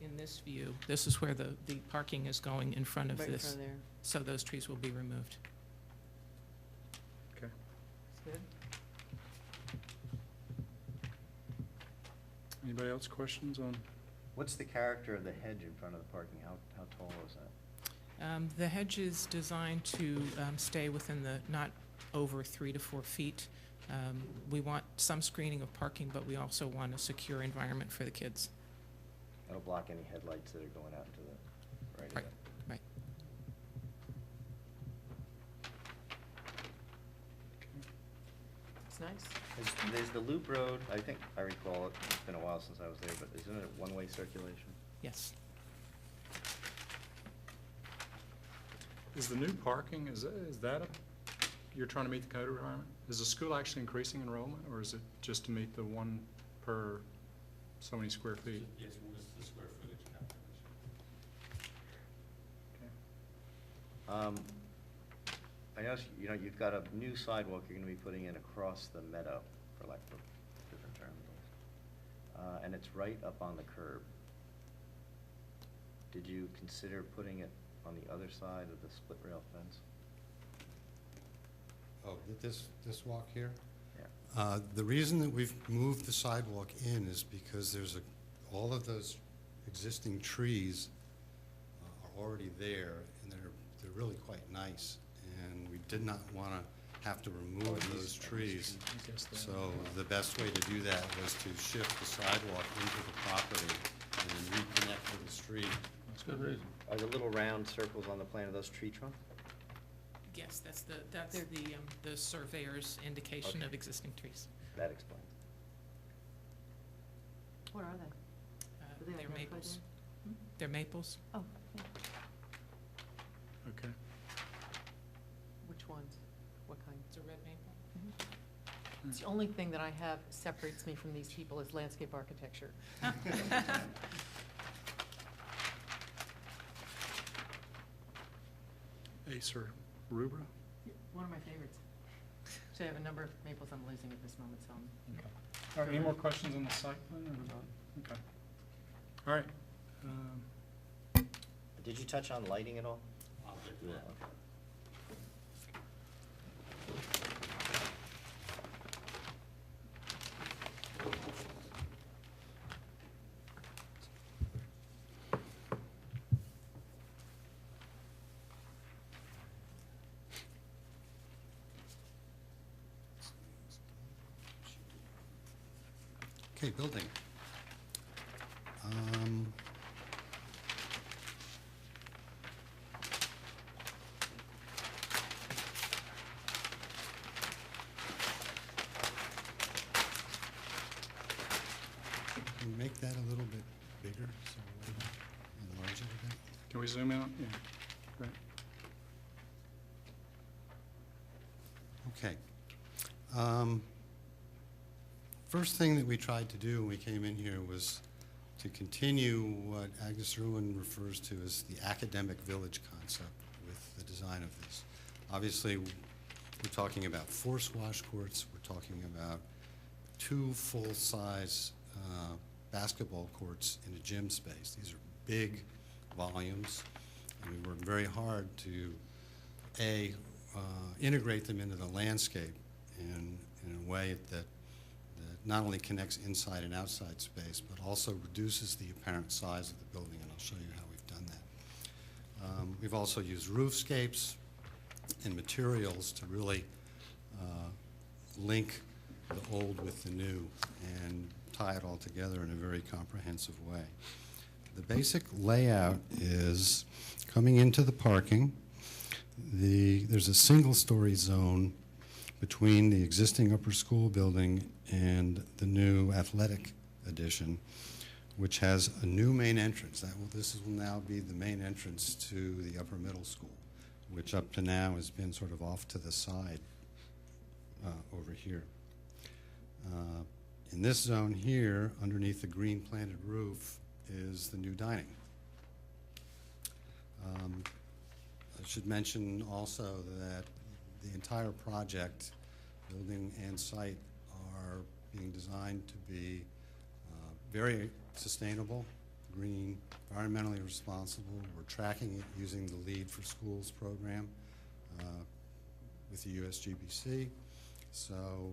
in this view. This is where the parking is going in front of Right in this. front of there. So those trees will be removed. Okay. That's good. Anybody else questions on? What's the character of the hedge in front of the parking? How tall is that? The hedge is designed to stay within the, not over 3 to 4 feet. We want some screening of parking, but we also want a secure environment for the kids. It'll block any headlights that are going out into the right of Right. it. Right. It's nice. There's the loop road, I think I recall it, it's been a while since I was there, but isn't it a one-way circulation? Yes. Is the new parking, is that you're trying to meet the code requirement? Is the school actually increasing enrollment, or is it just to meet the one per so many square feet? Yes, well, this is the square footage calculation. Okay. I noticed, you've got a new sidewalk you're gonna be putting in across the meadow, for lack of a different term. And it's right up on the curb. Did you consider putting it on the other side of the split rail fence? Oh, this walk here? Yeah. The reason that we've moved the sidewalk in is because all of those existing trees are already there, and they're really quite nice. And we did not want to have to remove those trees. So the best way to do that was to shift the sidewalk into the property and then reconnect with the street. That's a good reason. Are the little round circles on the plan of those tree trunks? Yes, that's the surveyor's indication of existing trees. That explains. What are they? Are they They're identified maples. there? They're maples. Oh, yeah. Okay. Which ones? What kind? It's a red maple. It's the only thing that I have separates me from these people is landscape architecture. Ace or rubra? One of my favorites. So I have a number of maples I'm losing at this moment, so I'm. Okay. All right, any more questions on the site plan or not? Okay. All right. Did you touch on lighting at all? Yeah, okay. Okay, building. Can you make that a little bit bigger, so we enlarge it a bit? Can we zoom out? Yeah, great. Okay. First thing that we tried to do when we came in here was to continue what Agnes Irwin refers to as the academic village concept with the design of this. Obviously, we're talking about 4 squash courts, we're talking about 2 full-size basketball courts in a gym space. These are big volumes, and we worked very hard to, integrate them into the landscape in a way that not only connects inside and outside space, but also reduces the apparent size of the building, and I'll show you how we've done that. We've also used roofscapes and materials to really link the old with the new and tie it all together in a very comprehensive way. The basic layout is coming into the parking. There's a single-story zone between the existing upper school building and the new athletic addition, which has a new main entrance. This will now be the main entrance to the upper middle school, which up to now has been sort of off to the side over here. In this zone here, underneath the green planted roof, is the new dining. I should mention also that the entire project, building and site, are being designed to be very sustainable, green, environmentally responsible. We're tracking it using the Lead for Schools program with the USGBC. So,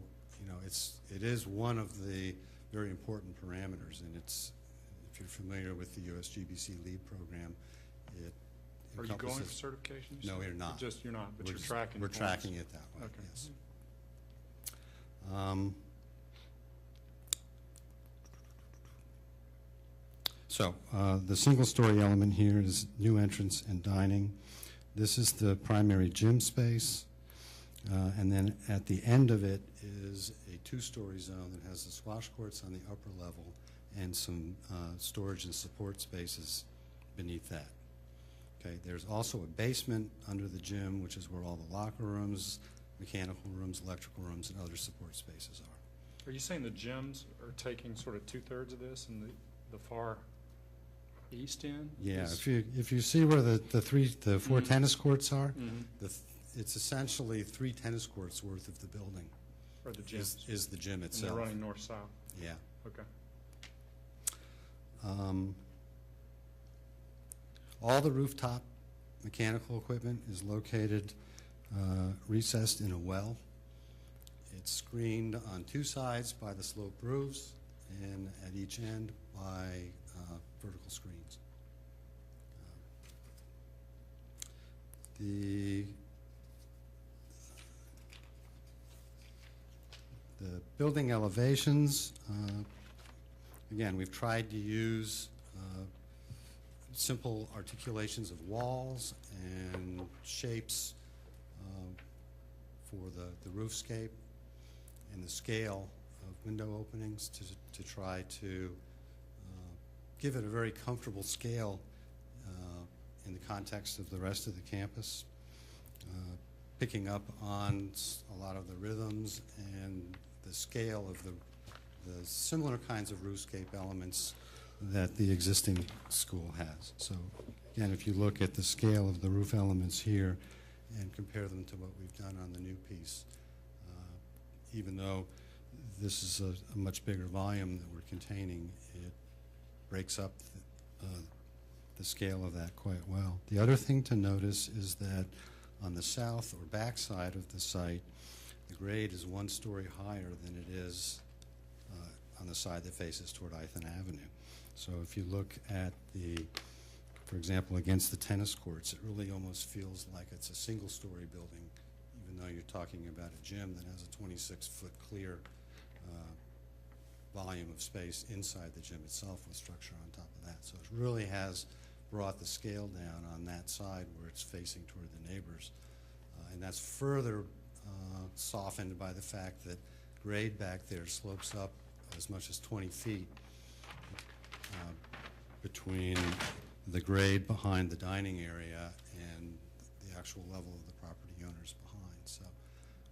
it is one of the very important parameters, and if you're familiar with the USGBC Lead program, it Are you going for encompasses- certification? No, we're not. You're not, but We're you're just- tracking. We're points. tracking it that way, Okay. yes. So the single-story element here is new entrance and dining. This is the primary gym space. And then at the end of it is a 2-story zone that has the squash courts on the upper level and some storage and support spaces beneath that. Okay, there's also a basement under the gym, which is where all the locker rooms, mechanical rooms, electrical rooms, and other support spaces are. Are you saying the gyms are taking sort of 2/3 of this and the far East end? Yeah, is- if you see where the four tennis courts are, Mhm. it's essentially 3 tennis courts worth of the building Or the gyms? is the gym And they're itself. running north-south? Yeah. Okay. All the rooftop mechanical equipment is located recessed in a well. It's screened on 2 sides by the sloped roofs and at each end by vertical screens. The building elevations, again, we've tried to use simple articulations of walls and shapes for the roofscape and the scale of window openings to try to give it a very comfortable scale in the context of the rest of the campus, picking up on a lot of the rhythms and the scale of the similar kinds of roofscape elements that the existing school has. So again, if you look at the scale of the roof elements here and compare them to what we've done on the new piece, even though this is a much bigger volume that we're containing, it breaks up the scale of that quite well. The other thing to notice is that on the south or back side of the site, the grade is 1 story higher than it is on the side that faces toward Ithan Avenue. So if you look at for example, against the tennis courts, it really almost feels like it's a single-story building, even though you're talking about a gym that has a 26-foot clear volume of space inside the gym itself with structure on top of that. So it really has brought the scale down on that side where it's facing toward the neighbors. And that's further softened by the fact that grade back there slopes up as much as 20 feet between the grade behind the dining area and the actual level of the property owners behind. So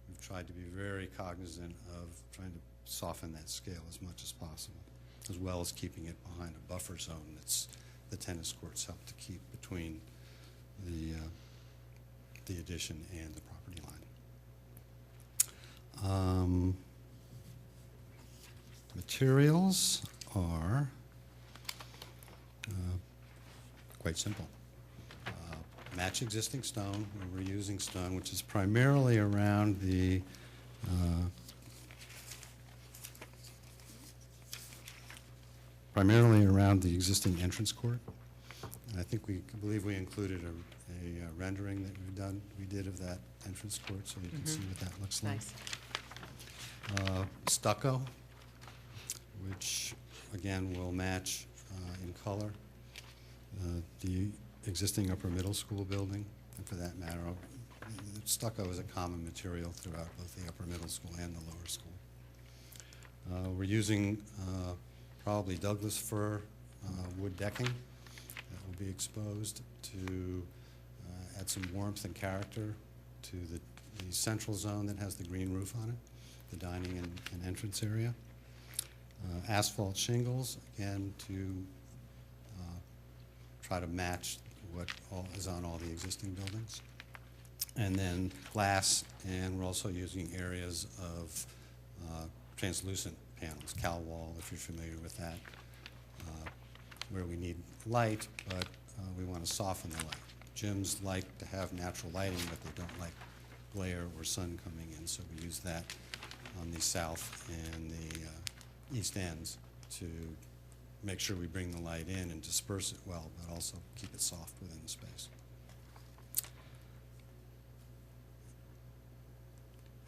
we've tried to be very cognizant of trying to soften that scale as much as possible, as well as keeping it behind a buffer zone that's the tennis courts help to keep between the addition and the property line. Materials are quite simple. Match existing stone. We're using stone, which is primarily around the existing entrance court. And I believe we included a rendering that we did of that entrance court, so you can see what that looks like. Nice. Stucco, which again will match in color the existing upper middle school building, and for that matter, stucco is a common material throughout both the upper middle school and the lower school. We're using probably Douglas fir wood decking that will be exposed to add some warmth and character to the central zone that has the green roof on it, the dining and entrance area. Asphalt shingles, again, to try to match what is on all the existing buildings. And then glass, and we're also using areas of translucent panels, cowl wall, if you're familiar with that, where we need light, but we want to soften the light. Gyms like to have natural lighting, but they don't like glare or sun coming in, so we use that on the south and the east ends to make sure we bring the light in and disperse it well, but also keep it soft within the space.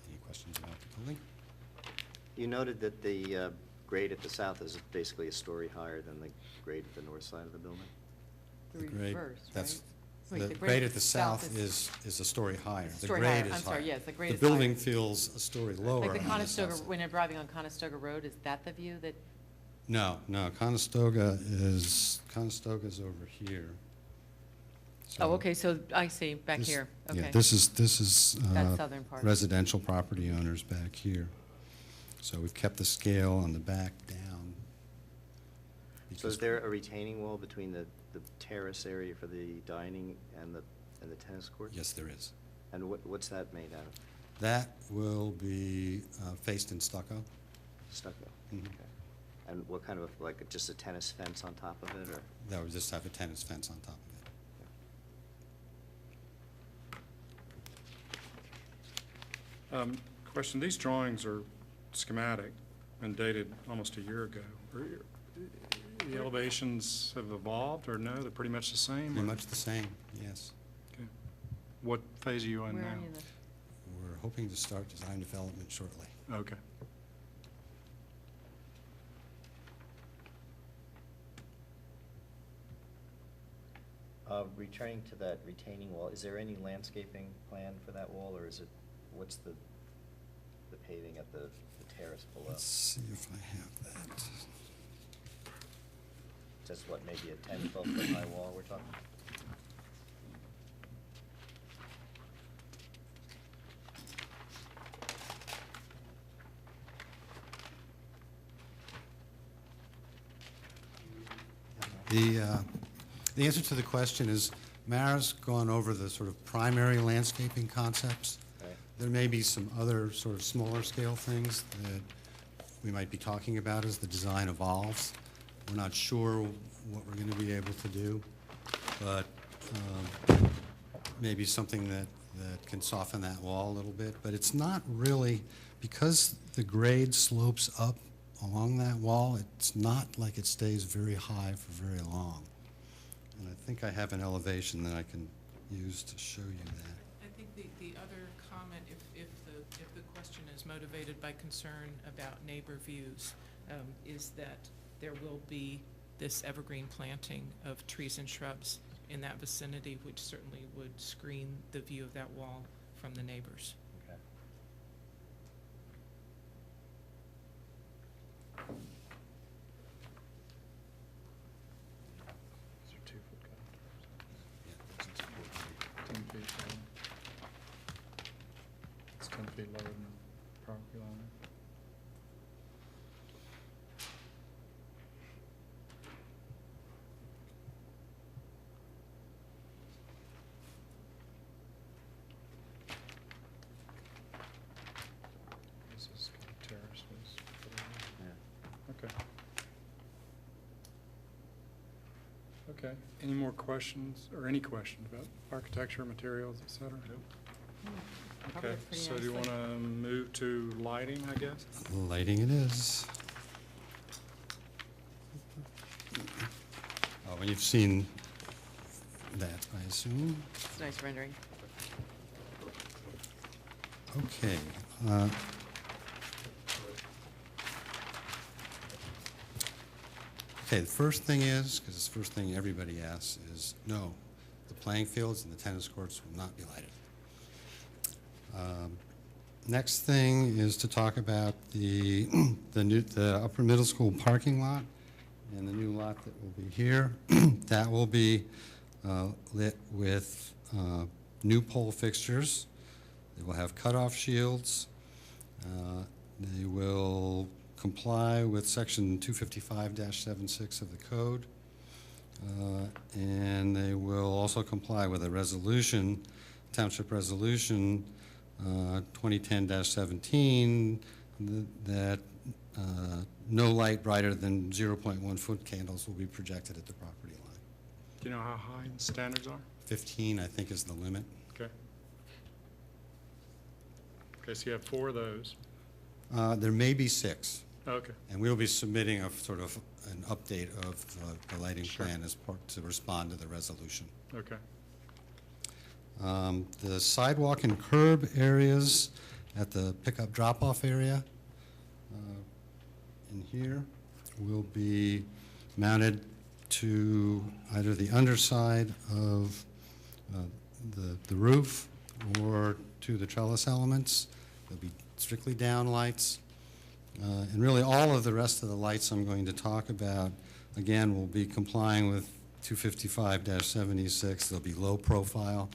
Any questions about the building? You noted that the grade at the south is basically a story higher than the grade at the north side of the building? The grade- reverse, that's- right? Wait, The grade at the south is a story higher. The Story grade higher. is I'm sorry, higher. yes, the grade is The building higher. feels a story lower. Like the on south Conestoga, side. when you're driving on Conestoga Road, is that the view that, No, Conestoga is over here. oh, okay, so I see, back This- here, Yeah, okay. this is That southern part. residential property owners back here. So we've kept the scale on the back down. So because- is there a retaining wall between the the terrace area for the dining and the tennis court? Yes, there is. And what's that made out of? That will be faced in stucco. Stucco? Mhm. Okay. And what kind of, like, just a tennis fence on top of it, or? That would just have a tennis fence on top of it. Question, these drawings are schematic and dated almost a year ago. The elevations have evolved, or no, they're pretty much the same? Pretty or- much the same, yes. Okay. What phase are you in Where now? are you? We're hoping to start design development shortly. Okay. Returning to that retaining wall, is there any landscaping plan for that wall, or is it, what's the paving at the terrace below? Let's see if I have that. Just what, maybe a 10, 12-foot high wall we're talking? The answer to the question is Mara's gone over the sort of primary landscaping concepts. Right. There may be some other sort of smaller scale things that we might be talking about as the design evolves. We're not sure what we're going to be able to do, but maybe something that can soften that wall a little bit. But it's not really, because the grade slopes up along that wall, it's not like it stays very high for very long. And I think I have an elevation that I can use to show you that. I think the other comment, if the question is motivated by concern about neighbor views, is that there will be this evergreen planting of trees and shrubs in that vicinity, which certainly would screen the view of that wall from the neighbors. Okay. These are 2-foot contours. Yeah. 10 feet down. It's 10 feet lower than the property line. This is kind of terrace was put in there. Yeah. Okay. Okay, any more questions, or any questions about architecture, materials, et cetera? Covered Okay, it pretty so do you want nicely. to move to lighting, I guess? Lighting it is. Oh, and you've seen that, I assume. It's a nice rendering. Okay. Okay, the first thing is, because it's the first thing everybody asks, is no, the playing fields and the tennis courts will not be lighted. Next thing is to talk about the upper middle school parking lot and the new lot that will be here. That will be lit with new pole fixtures. They will have cutoff shields. They will comply with section 255-76 of the code. And they will also comply with a resolution, Township Resolution 2010-17, that no light brighter than 0.1 foot candles will be projected at the property line. Do you know how high the standards are? 15, I think, is the limit. Okay. Okay, so you have 4 of those. There may be 6. Okay, And we'll be submitting a sort of an update of the lighting Sure. plan as part to respond to the resolution. okay. The sidewalk and curb areas at the pickup drop-off area in here will be mounted to either the underside of the roof or to the trellis elements. They'll be strictly down lights. And really, all of the rest of the lights I'm going to talk about, again, will be complying with 255-76. They'll be low profile.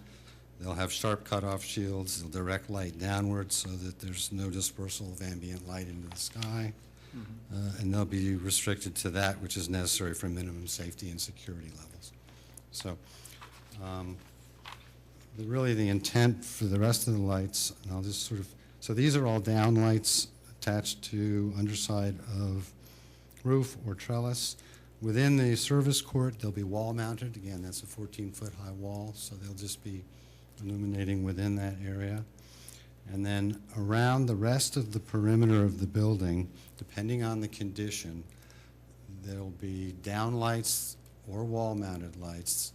They'll have sharp cutoff shields. They'll direct light downwards so that there's no dispersal of ambient light into the sky. And they'll be restricted to that which is necessary for minimum safety and security levels. So really the intent for the rest of the lights, and I'll just sort of, so these are all down lights attached to underside of roof or trellis. Within the service court, they'll be wall mounted. Again, that's a 14-foot high wall, so they'll just be illuminating within that area. And then around the rest of the perimeter of the building, depending on the condition, there'll be down lights or wall mounted lights,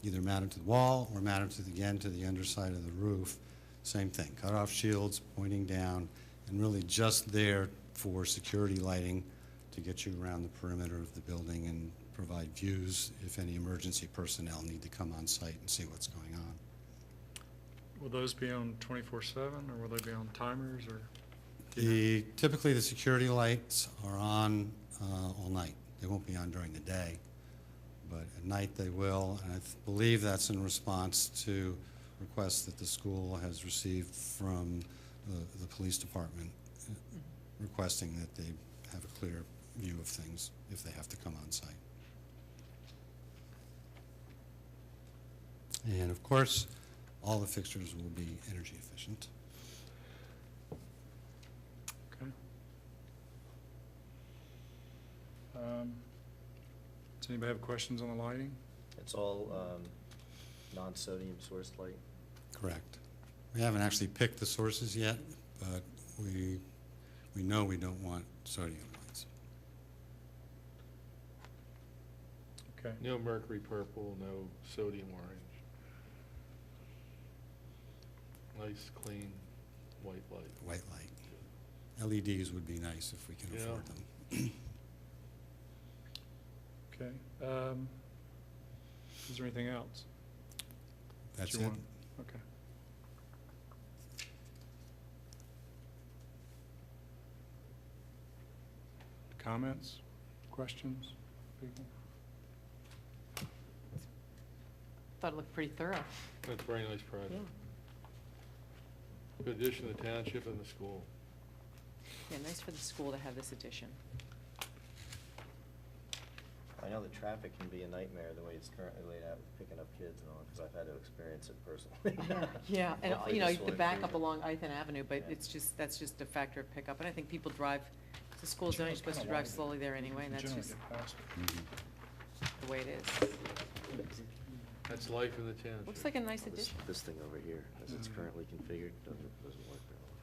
either mounted to the wall or mounted to the underside of the roof. Same thing, cut-off shields pointing down, and really just there for security lighting to get you around the perimeter of the building and provide views if any emergency personnel need to come on site and see what's going on. Will those be on 24/7, or will they be on timers, or? Typically, the security lights are on all night. They won't be on during the day, but at night they will, and I believe that's in response to requests that the school has received from the police department requesting that they have a clear view of things if they have to come on site. And of course, all the fixtures will be energy efficient. Okay. Does anybody have questions on the lighting? It's all non-sodium source light? Correct. We haven't actually picked the sources yet, but we know we don't want sodium lights. Okay. No mercury purple, no sodium orange. Nice, clean, white light. White light. LEDs would be nice if we can Yeah. afford them. Okay. Is there anything else? That's you it. want? Okay. Comments, questions, people? Thought it looked pretty thorough. That's a very nice project. Yeah. Good addition to the township and the school. Yeah, nice for the school to have this addition. I know the traffic can be a nightmare the way it's currently laid out with picking up kids and all, because I've had to experience it personally. Yeah, and, Hopefully you know, this the will backup improve it. along Ithan Avenue, but Yeah. it's just, that's just a factor of pickup. And I think people drive, the school zone, you're supposed to drive slowly there anyway, and that's Generally just get past it. Mhm. the way it is. That's life in the township. Looks like a nice This, addition. this thing over here, as it's Mhm. currently configured, doesn't work very well.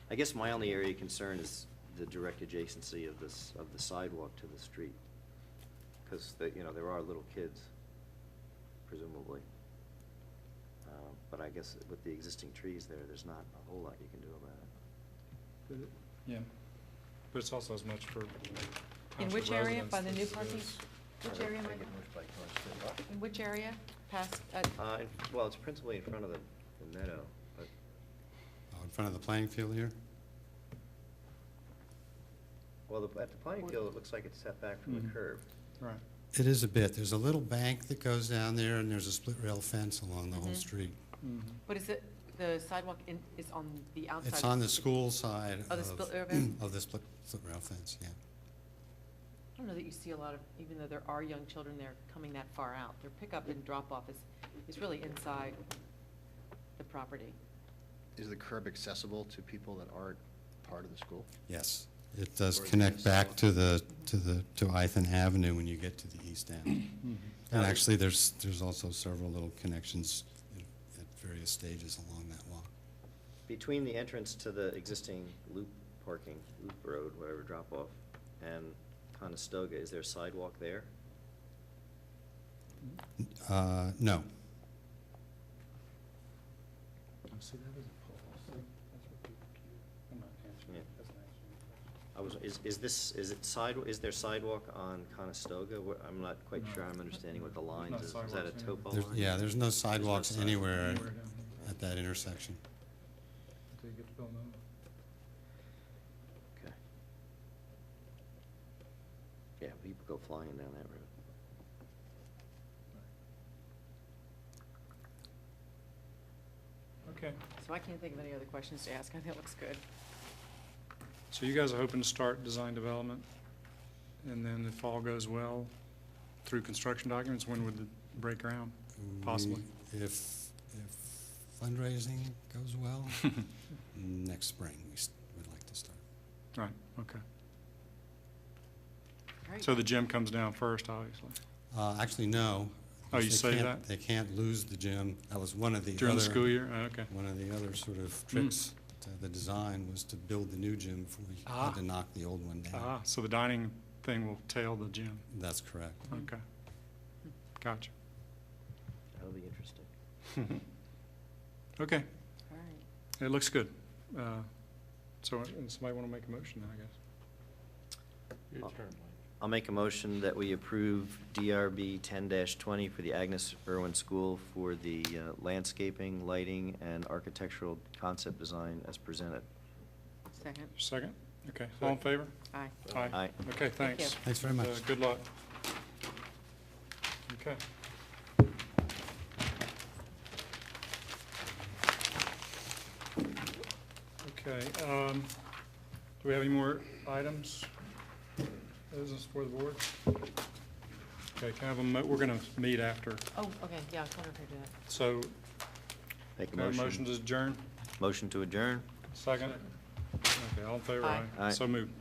I guess my only area of concern is the direct adjacency of the sidewalk to the street. Because, there are little kids, presumably. But I guess with the existing trees there's not a whole lot you can do about it. Yeah, but it's also as much for In township which area, residents by the as new it parking? is- Which area am I, get pushed by cars, too. in which area? Past, Well, it's principally in front of the meadow, but Oh, in front of the playing field here? at the playing field, it looks like it's set back from the Mhm. curb. Right. It is a bit. There's a little bank that goes down there, and there's a split rail fence along the whole Mhm. street. but is it, the sidewalk is on the outside? It's on the school side Oh, the split rail fence? of the split rail fence, yeah. I don't know that you see a lot of, even though there are young children there coming that far out, their pickup and drop-off is really inside the property. Is the curb accessible to people that aren't part of the school? Yes. It does Or is it connect just back south? to Ithan Avenue when you get to the east end. Mhm. And actually, there's also several little connections at various stages along that walk. Between the entrance to the existing loop road, whatever, drop-off, and Conestoga, is there a sidewalk there? No. See, that is a pole. See, that's what people keep. I'm not answering. Yeah. That's not answering the question. Is there sidewalk on Conestoga? I'm not quite No. sure I'm understanding what the There's lines not is. Is that a sidewalks anywhere. topo There's, line? yeah, there's no sidewalks sidewalk anywhere Anywhere down here at that intersection. until you get to Villanova. Okay. Yeah, people go flying down that road. Okay, So I can't think of any other questions to ask. I think it looks good. so you guys are hoping to start design development And then if all goes well, through construction documents, when would it break ground? Possibly. If fundraising goes well, next spring, we'd like to start. Right, okay. All right. So the gym comes down first, obviously. Actually, no. Oh, you because say they can't- that? They can't lose the gym. That was one of the other. During the school year? Oh, okay. One of the other sort of tricks to the design was to build the new gym before we Ah. had to knock the old one down. Ah, so the dining thing will tail the gym. That's correct. Okay. Gotcha. That'll be interesting. Okay, All right. it looks good. So, somebody want to make a motion then, I guess? Your turn, Mike. I'll make a motion that we approve DRB 10-20 for the Agnes Irwin School for the landscaping, lighting, and architectural concept design as presented. Second. Second? Okay, all in favor? Aye. Aye. Okay, thanks. you. Thanks very much. Good luck. Okay. Okay, do we have any more items? Business for the board? Okay, can I have we're gonna meet after, Oh, okay, yeah, I was wondering if I do that. so, Make a can I have a motion motion. to adjourn? Motion to adjourn? Second? Okay, all in favor? Aye. Aye. So moved.